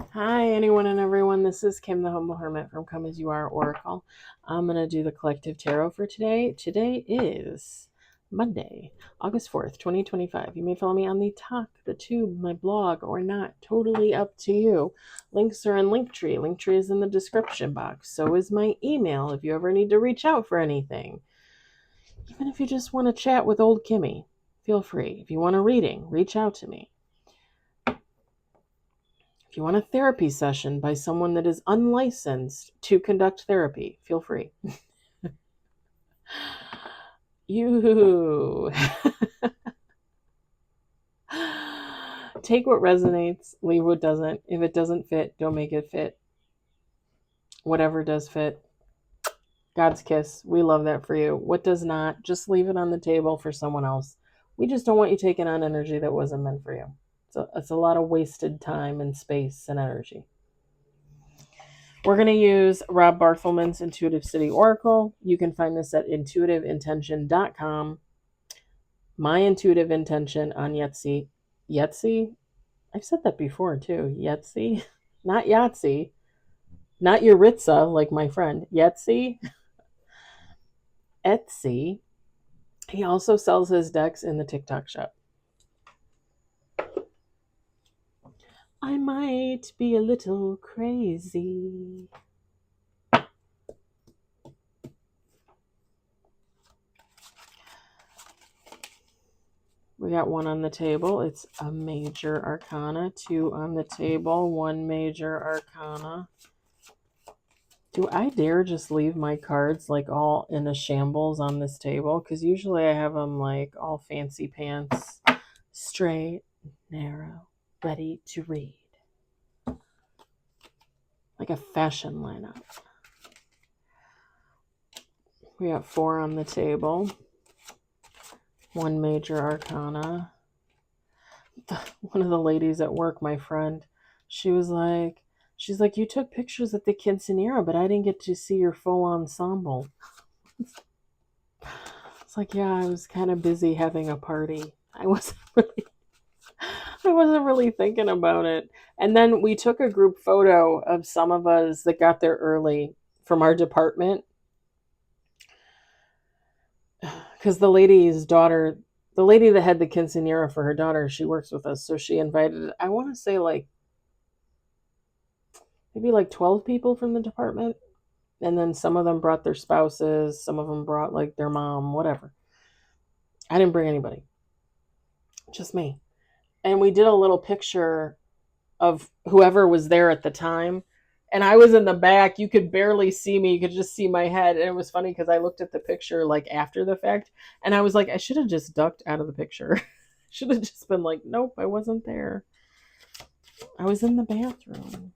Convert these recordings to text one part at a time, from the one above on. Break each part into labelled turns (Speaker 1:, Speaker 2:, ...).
Speaker 1: Hi, anyone and everyone. This is Kim, the Humble Hermit from Come As You Are Oracle. I'm going to do the collective tarot for today. Today is Monday, August 4th, 2025. You may follow me on the talk, the tube, my blog, or not. Totally up to you. Links are in Linktree. Linktree is in the description box. So is my email if you ever need to reach out for anything. Even if you just want to chat with old Kimmy, feel free. If you want a reading, reach out to me. If you want a therapy session by someone that is unlicensed to conduct therapy, feel free. You take what resonates, leave what doesn't. If it doesn't fit, don't make it fit. Whatever does fit, God's kiss. We love that for you. What does not, just leave it on the table for someone else. We just don't want you taking on energy that wasn't meant for you. So it's a lot of wasted time and space and energy. We're going to use Rob Barthelman's Intuitive City Oracle. You can find this at intuitiveintention.com. My Intuitive Intention on Yahtzee. Yahtzee? I've said that before too. Yahtzee? Not Yahtzee. Not Yuritsa, like my friend. Yahtzee? Etsy. He also sells his decks in the TikTok shop. I might be a little crazy. We got one on the table. It's a major arcana. Two on the table. One major arcana. Do I dare just leave my cards like all in a shambles on this table? Because usually I have them like all fancy pants, straight, narrow, ready to read. Like a fashion lineup. We got four on the table. One major arcana. One of the ladies at work, my friend, she's like, you took pictures at the quinceanera, but I didn't get to see your full ensemble. It's like, yeah, I was kind of busy having a party. I wasn't really thinking about it. And then we took a group photo of some of us that got there early from our department. Because the lady's daughter, the lady that had the quinceanera for her daughter, she works with us. So she invited, I want to say like maybe like 12 people from the department. And then some of them brought their spouses, some of them brought like their mom, whatever. I didn't bring anybody, just me. And we did a little picture of whoever was there at the time. And I was in the back. You could barely see me. You could just see my head. And it was funny because I looked at the picture like after the fact. And I was like, I should have just ducked out of the picture. Should have just been like, nope, I wasn't there. I was in the bathroom.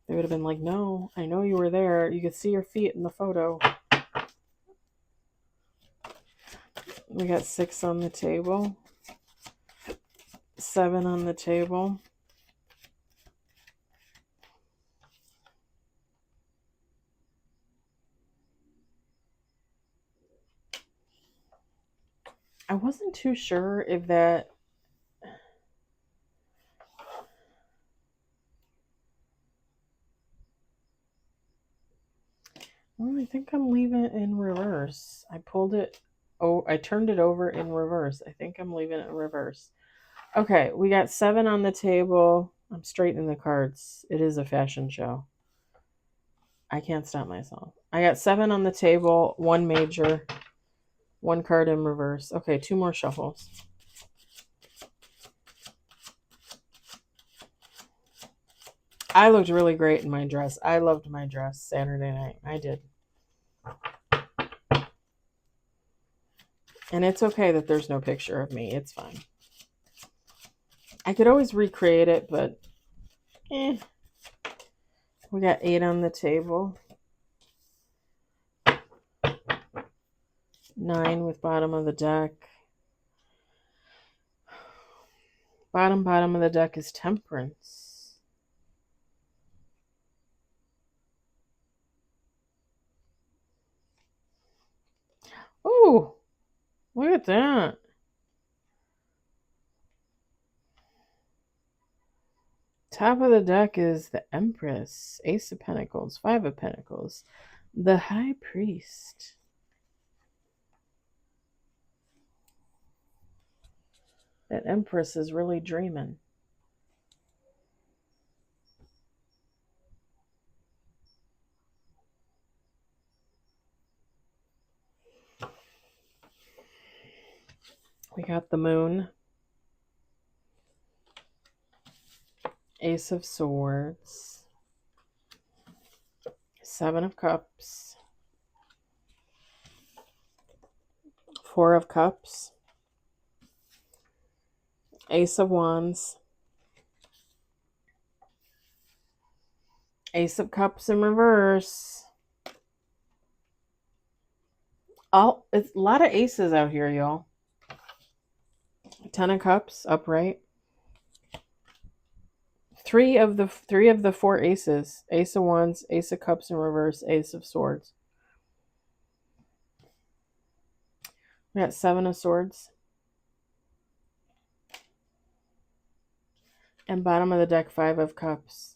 Speaker 1: They would have been like, no, I know you were there. You could see your feet in the photo. We got 6 on the table. 7 on the table. I wasn't too sure if that... Well, I think I'm leaving it in reverse. I pulled it... Oh, I turned it over in reverse. I think I'm leaving it in reverse. Okay, we got 7 on the table. I'm straightening the cards. It is a fashion show. I can't stop myself. I got 7 on the table, 1 major, 1 card in reverse. Okay, 2 more shuffles. I looked really great in my dress. I loved my dress Saturday night. I did. And it's okay that there's no picture of me. It's fine. I could always recreate it, but we got 8 on the table. 9 with bottom of the deck. Bottom of the deck is Temperance. Oh, look at that. Top of the deck is the Empress, Ace of Pentacles, Five of Pentacles, the High Priest. That Empress is really dreaming. We got the Moon, Ace of Swords, Seven of Cups, Four of Cups, Ace of Wands, Ace of Cups in reverse. It's a lot of aces out here, y'all. Ten of Cups upright. Three of the four aces. Ace of Wands, Ace of Cups in reverse, Ace of Swords. We got Seven of Swords. And bottom of the deck, Five of Cups.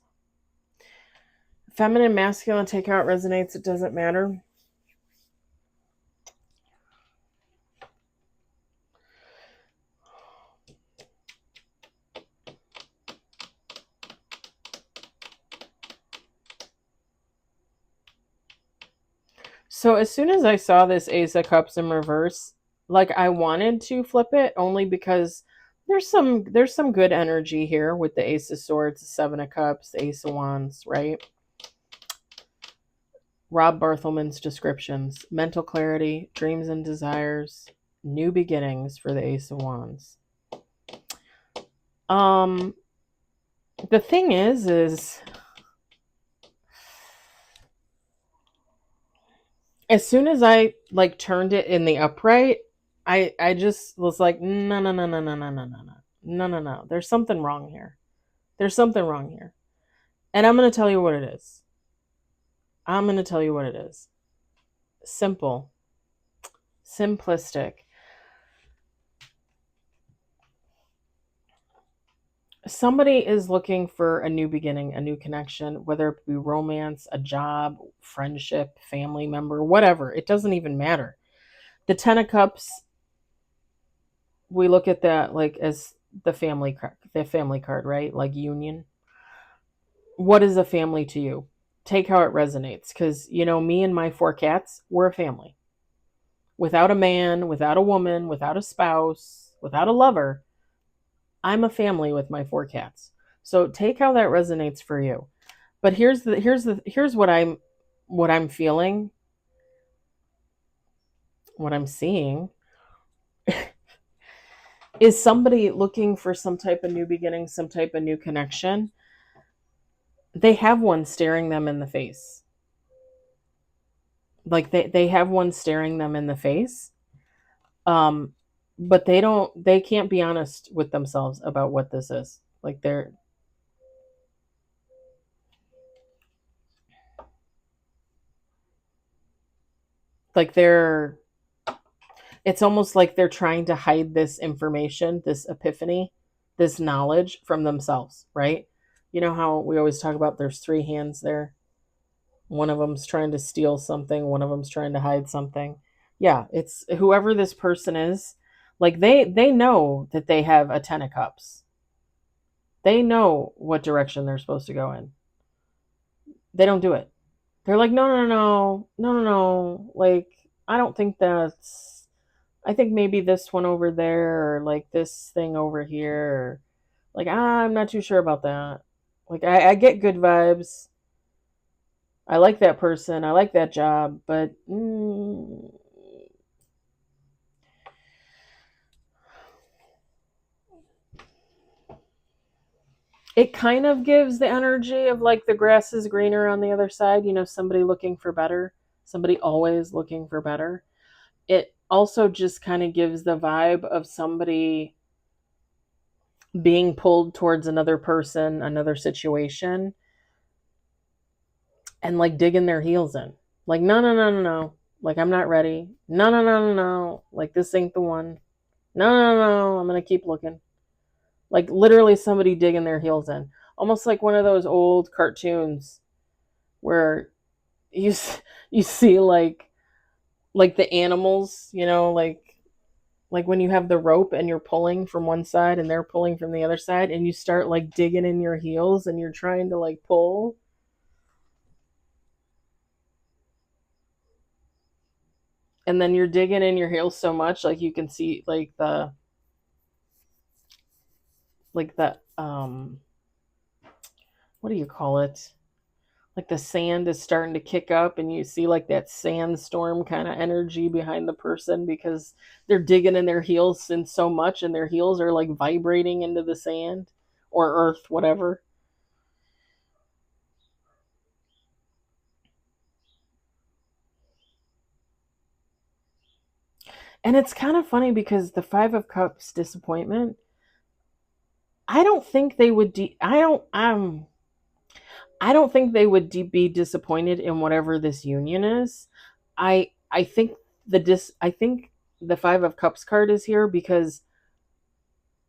Speaker 1: Feminine, masculine, take out resonates. It doesn't matter. So as soon as I saw this Ace of Cups in reverse, like I wanted to flip it only because there's some good energy here with the Ace of Swords, the Seven of Cups, the Ace of Wands, right? Rob Barthelman's descriptions: mental clarity, dreams and desires, new beginnings for the Ace of Wands. The thing is as soon as I like turned it in the upright, I just was like, no. There's something wrong here. There's something wrong here. And I'm going to tell you what it is. Simple. Simplistic. Somebody is looking for a new beginning, a new connection, whether it be romance, a job, friendship, family member, whatever. It doesn't even matter. The Ten of Cups, we look at that like as the family card, right? Like union. What is a family to you? Take how it resonates. Because, me and my four cats, we're a family. Without a man, without a woman, without a spouse, without a lover, I'm a family with my four cats. So take how that resonates for you. But here's what I'm feeling, what I'm seeing is somebody looking for some type of new beginning, some type of new connection. They have one staring them in the face. Like they have one staring them in the face. But they can't be honest with themselves about what this is. Like it's almost like they're trying to hide this information, this epiphany, this knowledge from themselves, right? You know how we always talk about there's three hands there? One of them's trying to steal something, one of them's trying to hide something. Yeah, it's whoever this person is, like they know that they have a Ten of Cups. They know what direction they're supposed to go in. They don't do it. They're like, no. Like, I don't think that's, I think maybe this one over there, or like this thing over here. Or, like, I'm not too sure about that. Like, I get good vibes. I like that person. I like that job. But it kind of gives the energy of like the grass is greener on the other side. Somebody looking for better. Somebody always looking for better. It also just kind of gives the vibe of somebody being pulled towards another person, another situation, and like digging their heels in. Like, no. Like, I'm not ready. No. Like, this ain't the one. No. I'm going to keep looking. Like, literally somebody digging their heels in. almost like one of those old cartoons where you you see like the animals, like when you have the rope and you're pulling from one side and they're pulling from the other side, and you start like digging in your heels and you're trying to like pull. And then you're digging in your heels so much like you can see like the what do you call it? Like the sand is starting to kick up and you see like that sandstorm kind of energy behind the person because they're digging in their heels in so much and their heels are like vibrating into the sand or earth, whatever. And it's kind of funny because the 5 of Cups disappointment, I don't think they would I don't think they would be disappointed in whatever this union is. I think I think the 5 of Cups card is here because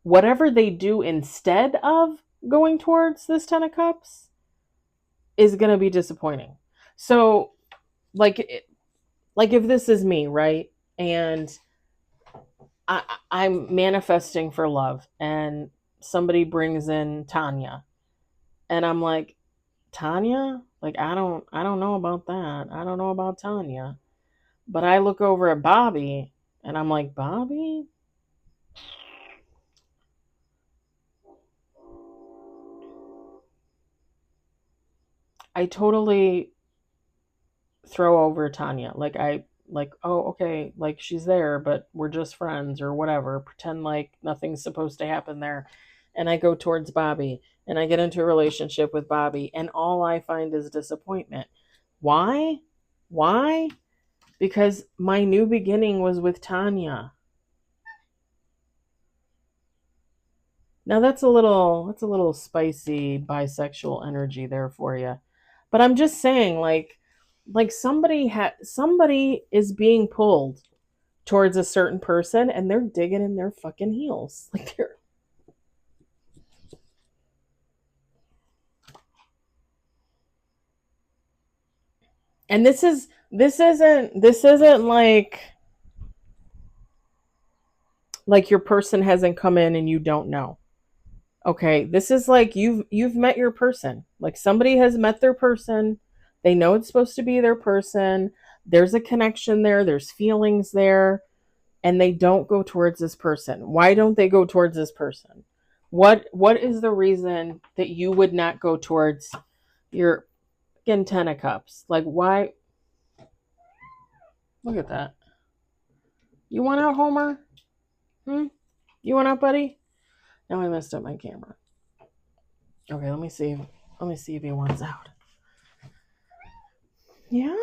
Speaker 1: whatever they do instead of going towards this 10 of Cups is going to be disappointing. So like if this is me, right? And I'm manifesting for love and somebody brings in Tanya and I'm like, Tanya? Like I don't know about that. I don't know about Tanya. But I look over at Bobby and I'm like, Bobby? I totally throw over Tanya. Like, oh, okay, like she's there, but we're just friends or whatever. Pretend like nothing's supposed to happen there. And I go towards Bobby and I get into a relationship with Bobby and all I find is disappointment. Why? Why? Because my new beginning was with Tanya. Now that's a little spicy bisexual energy there for you. But I'm just saying like somebody is being pulled towards a certain person and they're digging in their fucking heels. Like they're and this isn't like your person hasn't come in and you don't know. Okay, this is like you've met your person. Like somebody has met their person. They know it's supposed to be their person. There's a connection there, there's feelings there, and they don't go towards this person. Why don't they go towards this person? What is the reason that you would not go towards your again 10 of Cups? Like why? Look at that. You want out, Homer? Hmm? You want out, buddy? Now I messed up my camera. Okay, let me see. Let me see if he wants out. Yeah?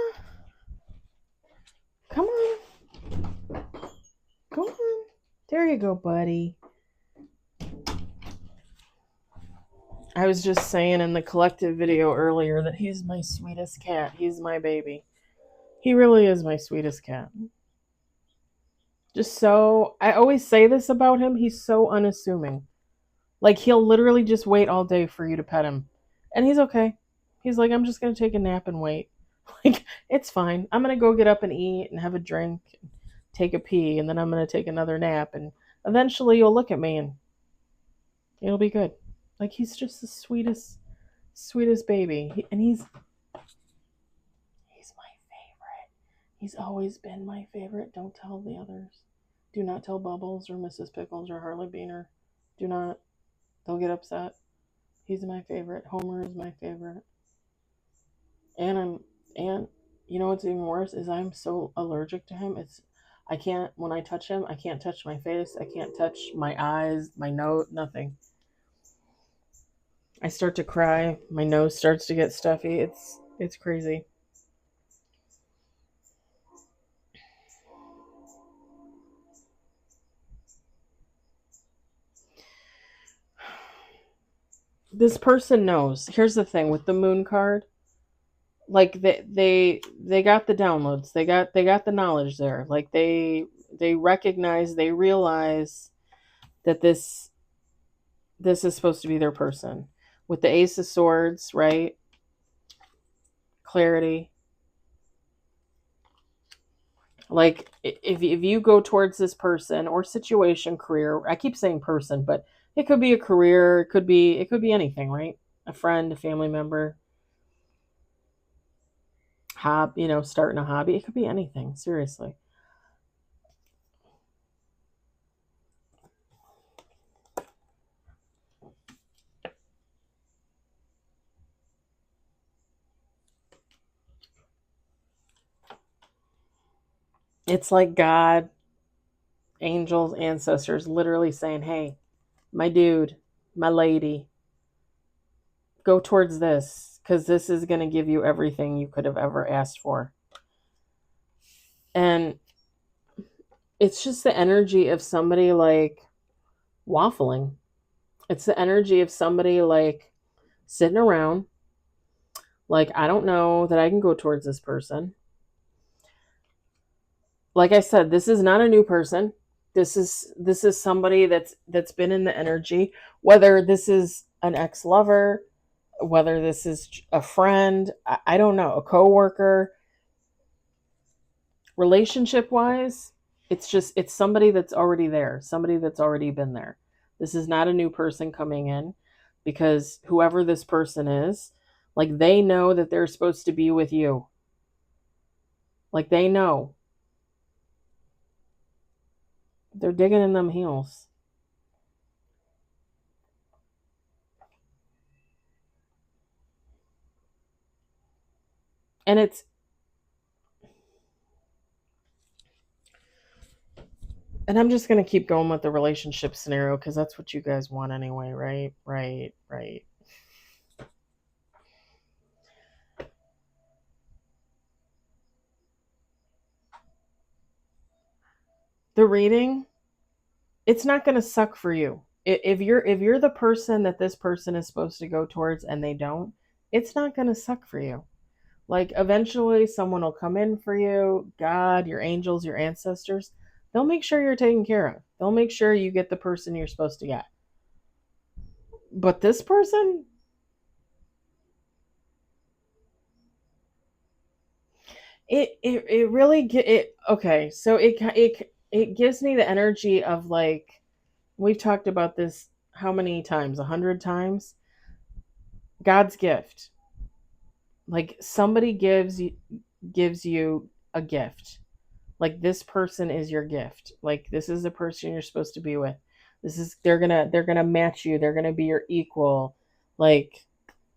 Speaker 1: Come on. Come on. There you go, buddy. I was just saying in the collective video earlier that he's my sweetest cat. He's my baby. He really is my sweetest cat. Just so, I always say this about him, he's so unassuming. Like, he'll literally just wait all day for you to pet him. And he's okay. He's like, I'm just going to take a nap and wait. Like, it's fine. I'm going to go get up and eat and have a drink, and take a pee, and then I'm going to take another nap. And eventually you'll look at me and it'll be good. Like, he's just the sweetest baby. And he's my favorite. He's always been my favorite. Don't tell the others. Do not tell Bubbles or Mrs. Pickles or Harley Beaner. Do not. They'll get upset. He's my favorite. Homer is my favorite. And you know what's even worse is I'm so allergic to him. I can't when I touch him, I can't touch my face, I can't touch my eyes, my nose, nothing. I start to cry, my nose starts to get stuffy. It's crazy. This person knows. Here's the thing with the moon card, like they got the downloads, they got the knowledge there, like they recognize, they realize that this is supposed to be their person. with the Ace of Swords, right? Clarity. Like if you go towards this person or situation, career, I keep saying person, but it could be a career, it could be anything, right? A friend, a family member, starting a hobby. It could be anything, seriously. It's like God, angels, ancestors literally saying, "Hey, my dude, my lady, go towards this because this is going to give you everything you could have ever asked for." And it's just the energy of somebody like waffling. It's the energy of somebody like sitting around, like, I don't know that I can go towards this person. Like I said, this is not a new person. This is somebody that's been in the energy, whether this is an ex-lover, whether this is a friend, I don't know, a coworker, relationship wise, it's somebody that's already there, somebody that's already been there. This is not a new person coming in, because whoever this person is, like, they know that they're supposed to be with you. Like, they know. They're digging in them heels. And I'm just going to keep going with the relationship scenario because that's what you guys want anyway, right? Right. The reading, it's not going to suck for you. If you're the person that this person is supposed to go towards and they don't, it's not going to suck for you. Like, eventually someone will come in for you, God, your angels, your ancestors. They'll make sure you're taken care of. They'll make sure you get the person you're supposed to get. But this person, it really it okay, so it gives me the energy of, like, we've talked about this how many times, 100 times. God's gift. Like, somebody gives you a gift. Like, this person is your gift. Like, this is the person you're supposed to be with. This is they're gonna match you. They're gonna be your equal. Like,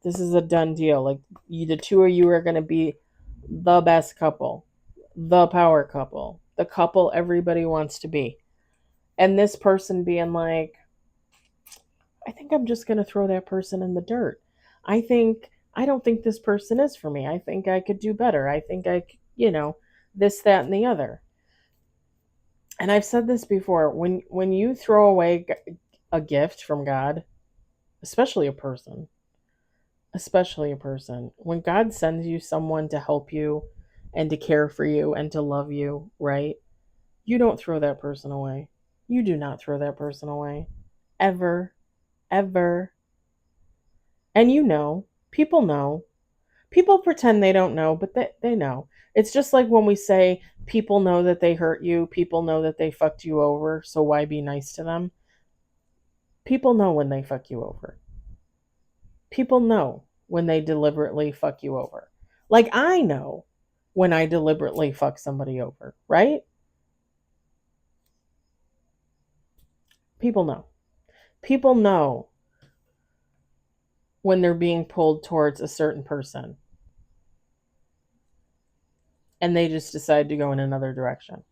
Speaker 1: this is a done deal. Like, the two of you are gonna be the best couple, the power couple, the couple everybody wants to be. And this person being like, I think I'm just going to throw that person in the dirt. I don't think this person is for me. I think I could do better. I think this, that, and the other. And I've said this before, when you throw away a gift from God, especially a person, when God sends you someone to help you and to care for you and to love you, right? You don't throw that person away. You do not throw that person away. Ever, ever. And people know. People pretend they don't know, but they know. It's just like when we say people know that they hurt you, people know that they fucked you over, so why be nice to them? People know when they fuck you over. People know when they deliberately fuck you over. Like, I know when I deliberately fuck somebody over, right? People know. People know when they're being pulled towards a certain person and they just decide to go in another direction.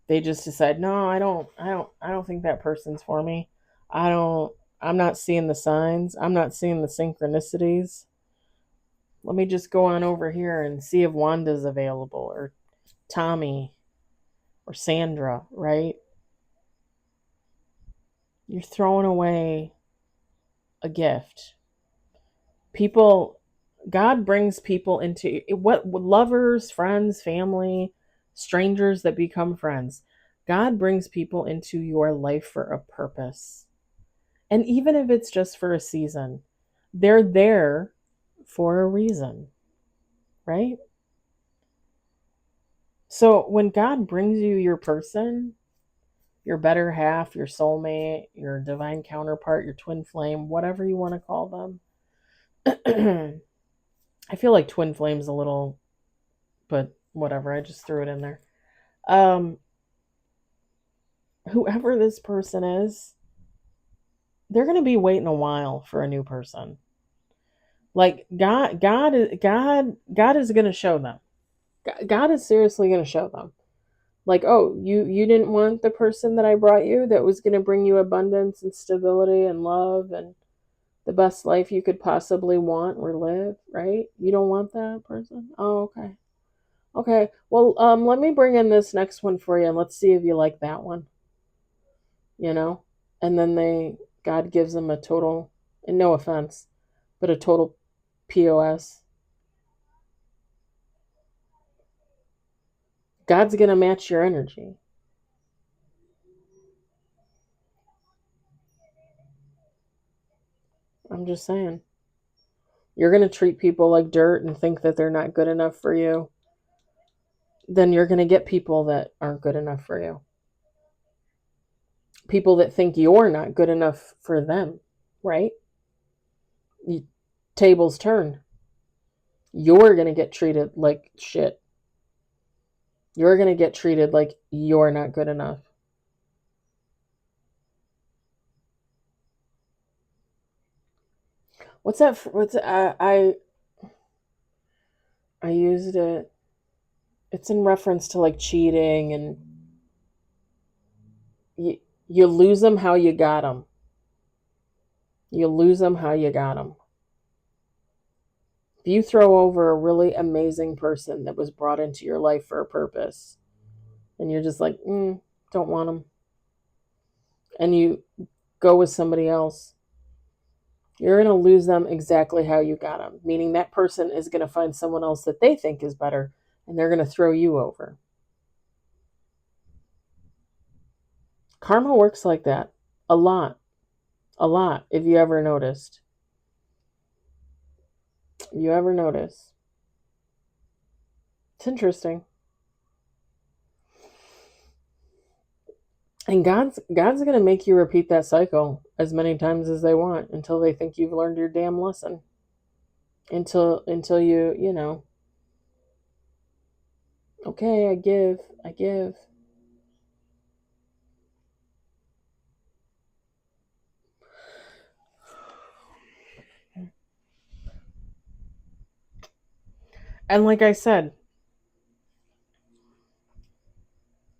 Speaker 1: They just decide, no, I don't think that person's for me. I'm not seeing the signs. I'm not seeing the synchronicities. Let me just go on over here and see if Wanda's available, or Tommy, or Sandra, right? You're throwing away a gift. People, God brings people into what, lovers, friends, family, strangers that become friends. God brings people into your life for a purpose. And even if it's just for a season, they're there for a reason, right? So when God brings you your person, your better half, your soulmate, your divine counterpart, your twin flame, whatever you want to call them. I feel like twin flame's a little, but whatever, I just threw it in there. Um, Whoever this person is, they're going to be waiting a while for a new person. Like God is going to show them. God is seriously going to show them. Like, oh, you didn't want the person that I brought you that was going to bring you abundance and stability and love and the best life you could possibly want or live, right? You don't want that person? Oh, okay. Okay. Well, let me bring in this next one for you and let's see if you like that one, you know? And then God gives them a total, and no offense, but a total POS. God's going to match your energy. I'm just saying. You're going to treat people like dirt and think that they're not good enough for you. Then you're going to get people that aren't good enough for you. People that think you're not good enough for them, right? Tables turn. You're going to get treated like shit. You're going to get treated like you're not good enough. What's that? I used it. It's in reference to like cheating and you lose them how you got them. You lose them how you got them. If you throw over a really amazing person that was brought into your life for a purpose and you're just like, don't want them, and you go with somebody else, you're going to lose them exactly how you got them. Meaning that person is going to find someone else that they think is better and they're going to throw you over. Karma works like that a lot. A lot, if you ever noticed. You ever notice? It's interesting. And God's going to make you repeat that cycle as many times as they want until they think you've learned your damn lesson. Until you know, okay, I give. And like I said,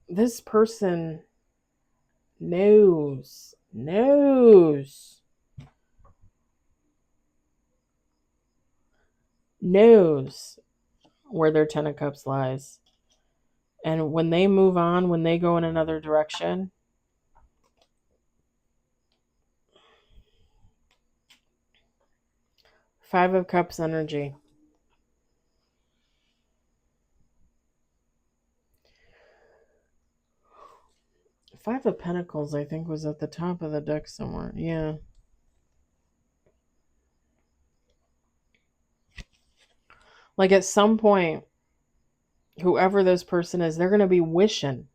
Speaker 1: this person knows where their Ten of Cups lies. And when they move on, when they go in another direction, Five of Cups energy. Five of Pentacles, I think, was at the top of the deck somewhere. Yeah. Like at some point, whoever this person is, they're going to be wishing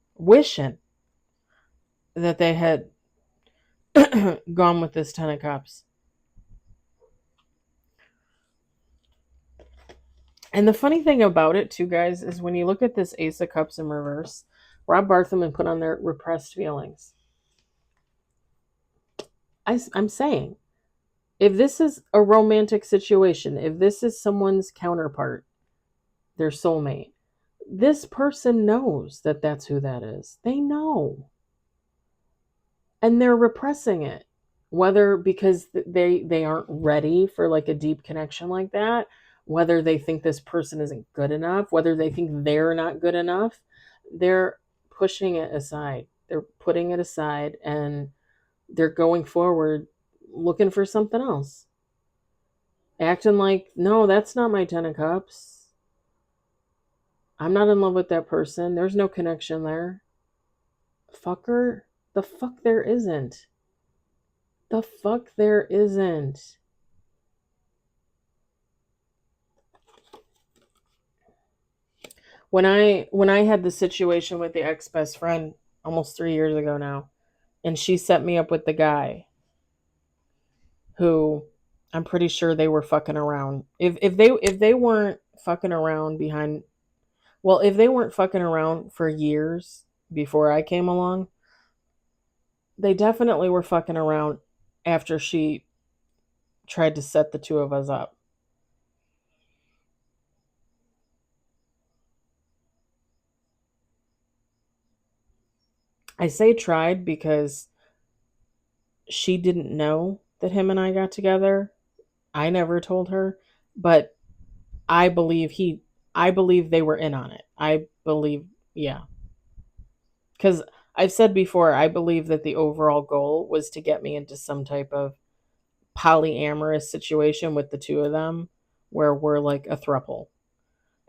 Speaker 1: that they had gone with this Ten of Cups. And the funny thing about it, too, guys, is when you look at this Ace of Cups in reverse, Rob Barthelman put on their repressed feelings. I'm saying, if this is a romantic situation, if this is someone's counterpart, their soulmate, this person knows that that's who that is. They know. And they're repressing it. Whether because they aren't ready for like a deep connection like that, whether they think this person isn't good enough, whether they think they're not good enough, they're pushing it aside. They're putting it aside and they're going forward looking for something else. Acting like, no, that's not my Ten of Cups. I'm not in love with that person. There's no connection there. Fucker, the fuck there isn't. The fuck there isn't. When I had the situation with the ex best friend almost 3 years ago now, and she set me up with the guy who I'm pretty sure they were fucking around. If they weren't fucking around behind, well, if they weren't fucking around for years before I came along, they definitely were fucking around after she tried to set the two of us up. I say tried because she didn't know that him and I got together. I never told her, but I believe he I believe they were in on it. I believe, yeah. Cuz I've said before, I believe that the overall goal was to get me into some type of polyamorous situation with the two of them where we're like a throuple.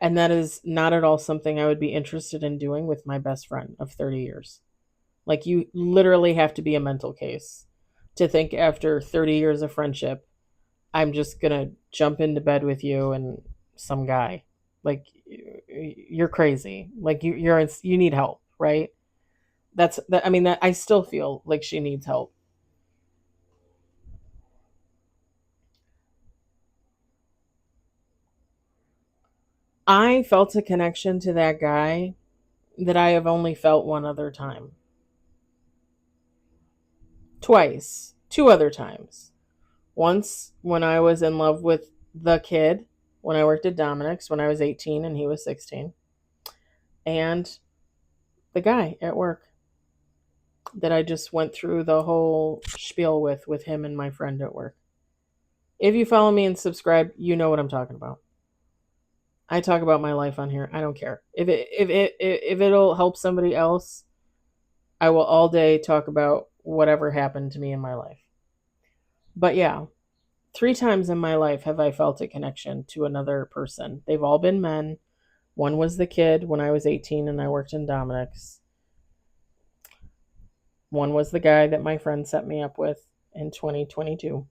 Speaker 1: And that is not at all something I would be interested in doing with my best friend of 30 years. Like, you literally have to be a mental case to think after 30 years of friendship, I'm just going to jump into bed with you and some guy. Like, you're crazy. Like, you need help, right? That's that. I mean, that I still feel like she needs help. I felt a connection to that guy that I have only felt one other time. Twice. Two other times. Once when I was in love with the kid when I worked at Dominic's when I was 18 and he was 16. And the guy at work that I just went through the whole spiel with him and my friend at work. If you follow me and subscribe, you know what I'm talking about. I talk about my life on here. I don't care. If it'll help somebody else, I will all day talk about whatever happened to me in my life. But yeah, 3 times in my life have I felt a connection to another person. They've all been men. One was the kid when I was 18 and I worked in Dominic's. One was the guy that my friend set me up with in 2022.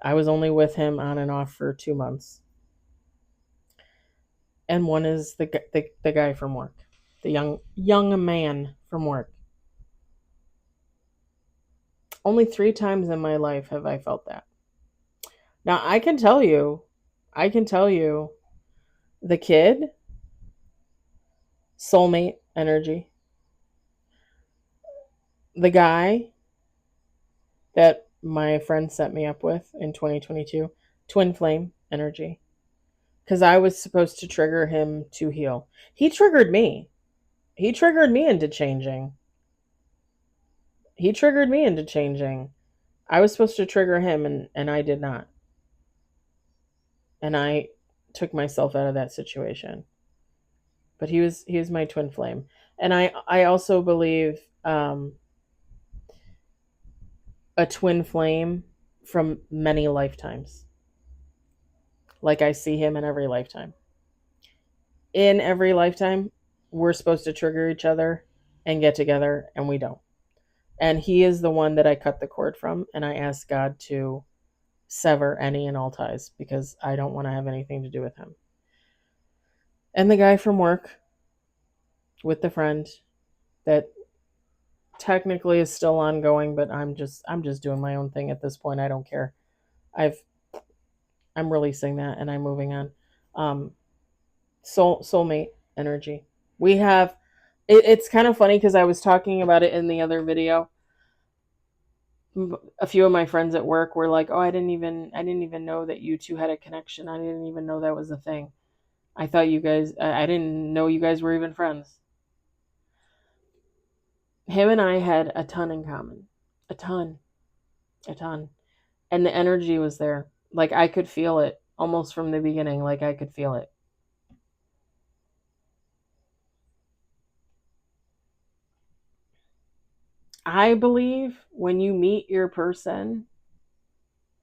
Speaker 1: I was only with him on and off for 2 months. And one is the guy from work, the young man from work. Only 3 times in my life have I felt that. Now I can tell you, the kid, soulmate energy. The guy that my friend set me up with in 2022, twin flame energy. Because I was supposed to trigger him to heal. He triggered me. He triggered me into changing. He triggered me into changing. I was supposed to trigger him and I did not. And I took myself out of that situation. But he was my twin flame. And I also believe a twin flame from many lifetimes. Like, I see him in every lifetime. In every lifetime, we're supposed to trigger each other and get together, and we don't. And he is the one that I cut the cord from, and I ask God to sever any and all ties because I don't want to have anything to do with him. And the guy from work with the friend that technically is still ongoing, but I'm just doing my own thing at this point. I don't care. I've I'm releasing that and I'm moving on. Um, soulmate energy. We have it's kind of funny because I was talking about it in the other video. A few of my friends at work were like, "Oh, I didn't even know that you two had a connection. I didn't even know that was a thing. I thought you guys I didn't know you guys were even friends." Him and I had a ton in common. A ton. A ton. And the energy was there. Like, I could feel it almost from the beginning, like I could feel it. I believe when you meet your person,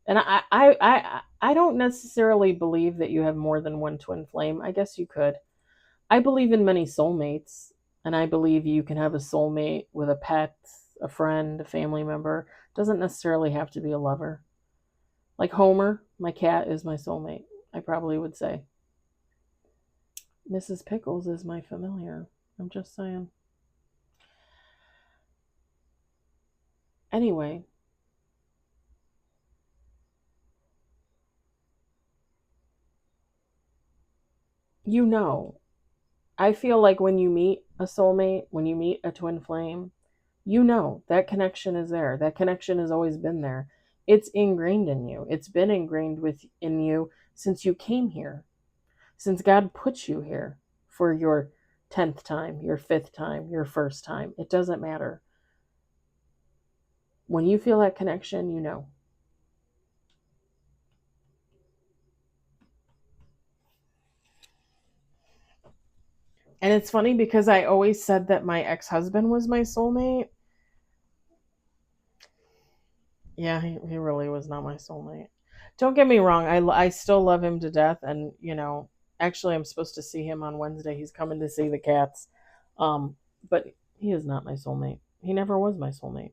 Speaker 1: and I don't necessarily believe that you have more than one twin flame. I guess you could. I believe in many soulmates, and I believe you can have a soulmate with a pet a friend, a family member. Doesn't necessarily have to be a lover. Like Homer, my cat, is my soulmate, I probably would say. Mrs. Pickles is my familiar. I'm just saying. Anyway, you know, I feel like when you meet a soulmate, when you meet a twin flame, you know that connection is there. That connection has always been there. It's ingrained in you. It's been ingrained in you since you came here. Since God put you here for your 10th time, your 5th time, your first time. It doesn't matter. When you feel that connection, you know. And it's funny because I always said that my ex-husband was my soulmate. Yeah, he really was not my soulmate. Don't get me wrong. I still love him to death. And, actually, I'm supposed to see him on Wednesday. He's coming to see the cats. Um, but he is not my soulmate. He never was my soulmate.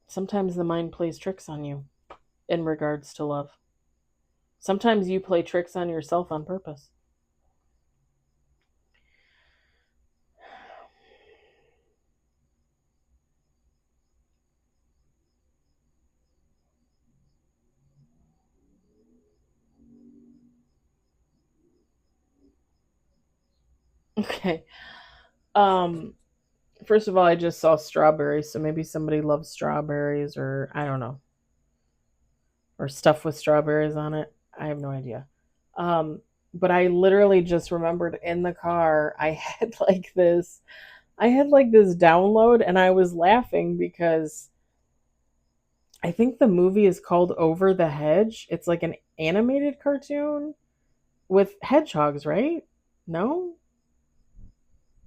Speaker 1: Sometimes the mind plays tricks on you in regards to love. Sometimes you play tricks on yourself on purpose. Okay. Um, First of all, I just saw strawberries, so maybe somebody loves strawberries, or I don't know, or stuff with strawberries on it. I have no idea. But I literally just remembered in the car I had like this download, and I was laughing because I think the movie is called Over the Hedge. It's like an animated cartoon with hedgehogs, right? No?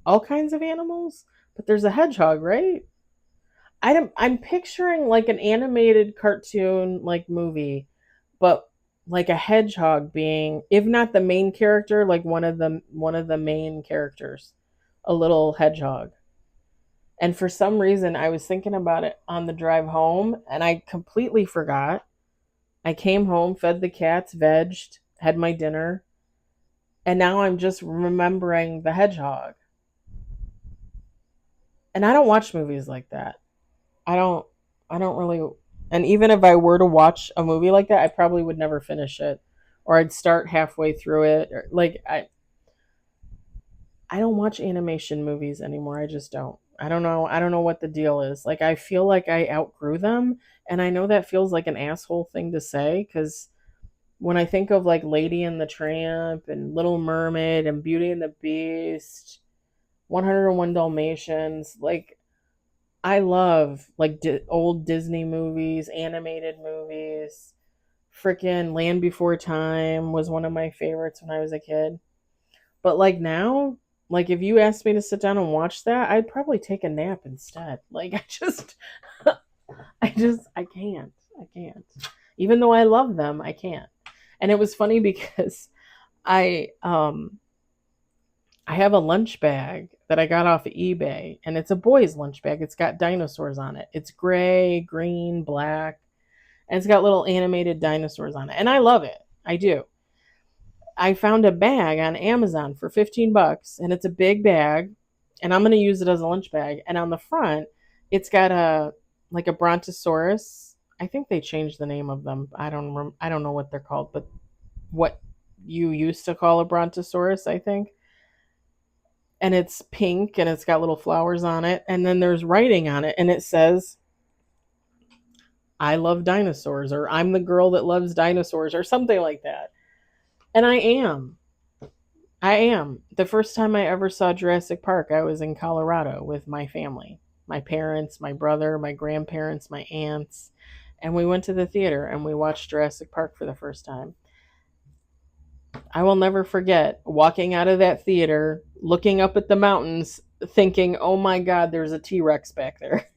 Speaker 1: All kinds of animals? But there's a hedgehog, right? I'm picturing like an animated cartoon like movie, but like a hedgehog being, if not the main character, like one of the main characters, a little hedgehog. And for some reason, I was thinking about it on the drive home, and I completely forgot. I came home, fed the cats, vegged, had my dinner, and now I'm just remembering the hedgehog. And I don't watch movies like that. I don't I don't really, and even if I were to watch a movie like that, I probably would never finish it, or I'd start halfway through it, or like I don't watch animation movies anymore. I just don't. I don't know what the deal is. Like I feel like I outgrew them, and I know that feels like an asshole thing to say cuz when I think of like Lady and the Tramp and Little Mermaid and Beauty and the Beast, 101 Dalmatians, like I love like old Disney movies, animated movies. Freaking Land Before Time was one of my favorites when I was a kid. But like now, like if you asked me to sit down and watch that, I'd probably take a nap instead. Like I can't. I can't. Even though I love them, I can't. And it was funny because I um I have a lunch bag that I got off of eBay, and it's a boy's lunch bag. It's got dinosaurs on it. It's gray, green, black, and it's got little animated dinosaurs on it. And I love it. I do. I found a bag on Amazon for 15 bucks, and it's a big bag, and I'm going to use it as a lunch bag. And on the front, it's got a brontosaurus. I think they changed the name of them. I don't know what they're called, but what you used to call a brontosaurus, I think. And it's pink, and it's got little flowers on it, and then there's writing on it, and it says I love dinosaurs, or I'm the girl that loves dinosaurs, or something like that. And I am. I am. The first time I ever saw Jurassic Park, I was in Colorado with my family, my parents, my brother, my grandparents, my aunts. And we went to the theater and we watched Jurassic Park for the first time. I will never forget walking out of that theater, looking up at the mountains, thinking, oh my God, there's a T Rex back there.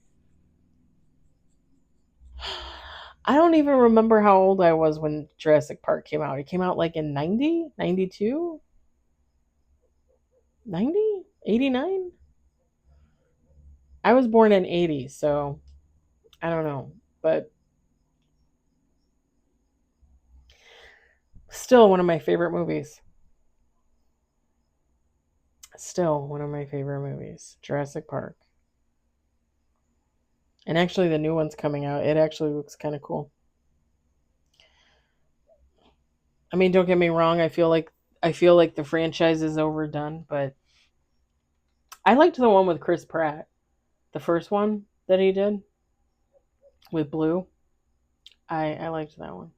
Speaker 1: I don't even remember how old I was when Jurassic Park came out. It came out like in 90, 92, 90. 89? I was born in 80, so I don't know. But still one of my favorite movies. Still one of my favorite movies. Jurassic Park. And actually the new one's coming out. It actually looks kind of cool. I mean, don't get me wrong, I feel like the franchise is overdone, but I liked the one with Chris Pratt. The first one that he did with Blue. I liked that one.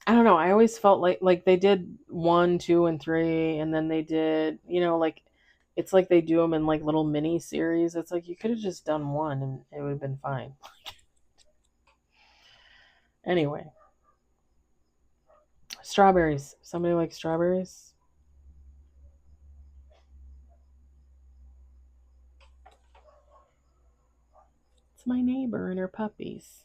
Speaker 1: I don't know. I always felt like they did one, two, and three, and then they did, like it's like they do them in like little mini series. It's like you could have just done one and it would have been fine. Anyway, strawberries. Somebody likes strawberries? It's my neighbor and her puppies.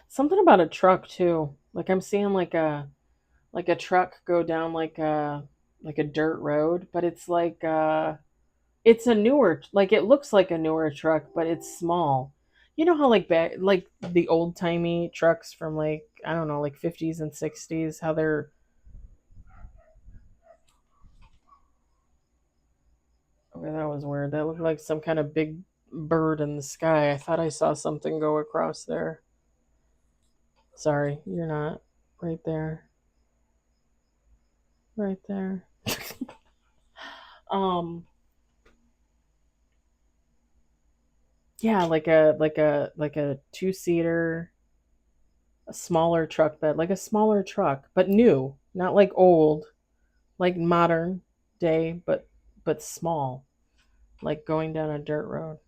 Speaker 1: Something about a truck too. Like I'm seeing like a truck go down like a dirt road, but it's a newer, like it looks like a newer truck, but it's small. You know how like the old timey trucks from like I don't know like 50s and 60s, how they're okay, that was weird. That looked like some kind of big bird in the sky. I thought I saw something go across there. Sorry, you're not right there. Right there. um yeah, like a two-seater, a smaller truck bed, like a smaller truck, but new, not like old, like modern day, but small, like going down a dirt road.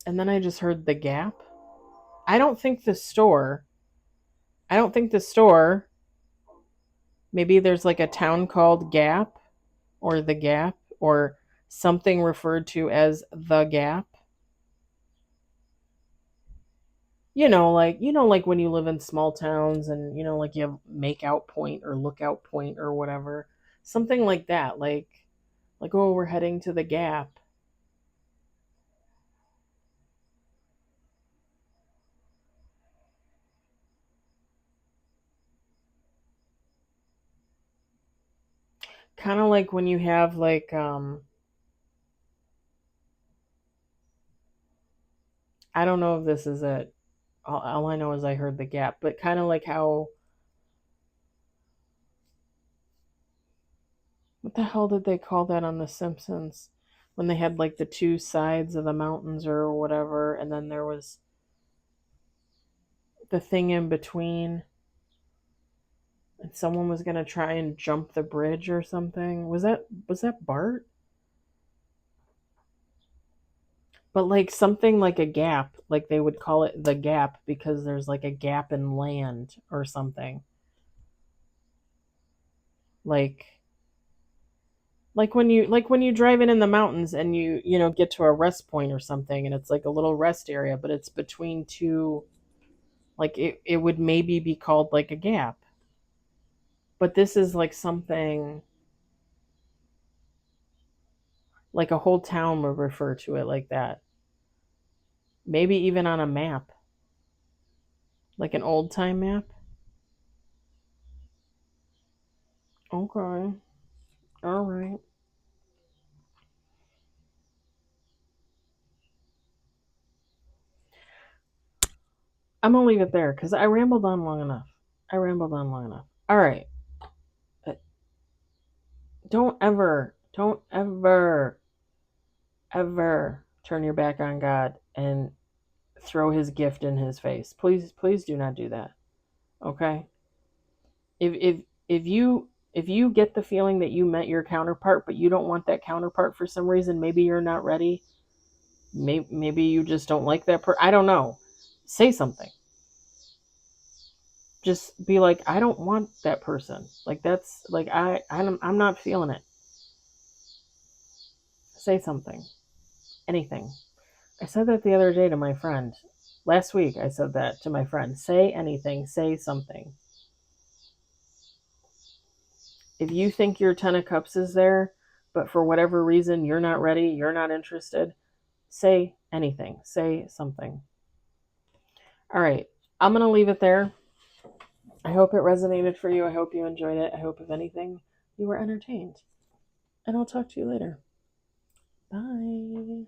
Speaker 1: And then I just heard the Gap. I don't think the store. I don't think the store. Maybe there's like a town called Gap or the Gap or something referred to as the Gap. Like when you live in small towns and like you have make out point or lookout point or whatever. Something like that. Like oh, we're heading to the Gap. Kind of like when you have I don't know if this is it. All I know is I heard the Gap, but kind of like how what the hell did they call that on The Simpsons? When they had like the two sides of the mountains or whatever, and then there was the thing in between, and someone was gonna try and jump the bridge or something. Was that Bart? But like something like a gap, like they would call it the Gap because there's like a gap in land or something. Like like when you drive in the mountains and you get to a rest point or something and it's like a little rest area, but it's between two, like it would maybe be called like a gap, but this is like something like a whole town would refer to it like that, maybe even on a map, like an old time map. Okay, all right, I'm gonna leave it there because I rambled on long enough. All right. Uh, don't ever turn your back on God and throw his gift in his face. Please do not do that. Okay? If you get the feeling that you met your counterpart but you don't want that counterpart for some reason, maybe you're not ready. Maybe you just don't like that I don't know. Say something. Just be like, I don't want that person. Like that's like I'm not feeling it. Say something. Anything. I said that the other day to my friend. Last week I said that to my friend. Say anything. Say something. If you think your 10 of Cups is there, but for whatever reason you're not ready, you're not interested, say anything. Say something. All right. I'm going to leave it there. I hope it resonated for you. I hope you enjoyed it. I hope, if anything, you were entertained. And I'll talk to you later. Bye.